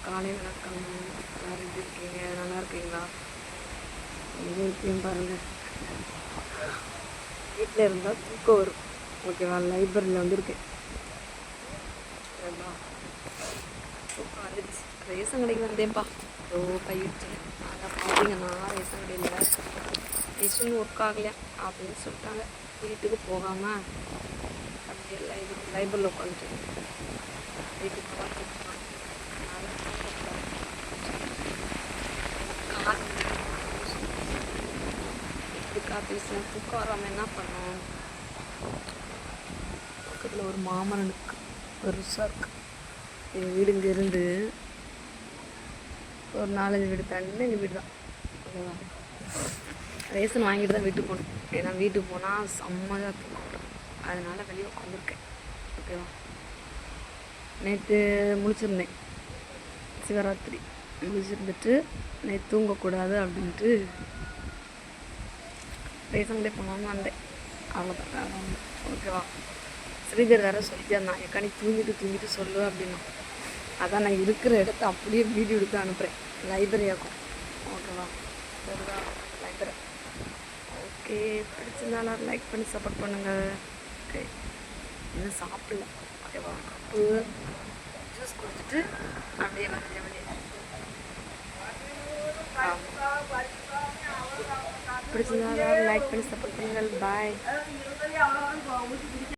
காலை வணக்கம். எல்லாரும் எப்படி இருக்கீங்க? நல்லா இருக்கீங்களா? எங்கே இருப்பீங்க பாருங்கள். வீட்டில் இருந்தால் தூக்கம் வரும். ஓகேவா? லைப்ரரியில் வந்துருக்கேன். தூக்கம் வந்துடுச்சு. ரேஷன் கடைக்கு வந்தேன்ப்பா. பயிற்சி அங்கே பார்த்தீங்கன்னா ரேஷன் கடையில் மிஷின் ஒர்க் ஆகலையா அப்படின்னு சொல்லிட்டாங்க. வீட்டுக்கு போகாமல் அப்படியே லைப்ரரியில் உட்காந்துட்டு வீட்டுக்கு போகாமல் பேசுகிறேன். தூக்கம் வராமல் என்ன பண்ணோம்? பக்கத்தில் ஒரு மாமரம் இருக்கு, பெருசாக இருக்கு. எங்கள் வீடு இங்கேருந்து ஒரு 4-5 வீடு தண்ணி எங்கள் வீடு தான். ஓகேவா? ரேஷன் வாங்கிட்டு தான் வீட்டுக்கு போகணும். ஏன்னா வீட்டுக்கு போனால் செம்மையாக தூக்கம் வரும். அதனால் வெளியே உட்காந்துருக்கேன். ஓகேவா? நேற்று முழிச்சிருந்தேன். சிவராத்திரி முழிச்சிருந்துட்டு நேற்று தூங்கக்கூடாது அப்படின்ட்டு ரேஷன் கடை போனாலும் வந்தேன். அவ்வளோதான். ஓகேவா? ஸ்ரீதர் வேறு சொல்லிட்டேன், எக்கா நீ தூங்கிட்டு சொல்லு அப்படின்னா. அதான் நான் இருக்கிற இடத்த அப்படியே வீடியோ எடுத்து அனுப்புகிறேன். லைப்ரரியாக்கும். ஓகேவா? சரிதான், லைப்ரரி. ஓகே, பிடிச்சிருந்தாலும் லைக் பண்ணி சப்போர்ட் பண்ணுங்கள். ஓகே, இன்னும் சாப்பிடல. ஓகேவா? கப்பு ஜூஸ் குடிச்சிட்டு அப்படியே வந்து வெளியே பிடிச்சிருந்தாலும் லைக் பண்ணி சப்போர்ட் பண்ணுங்கள். பாய்.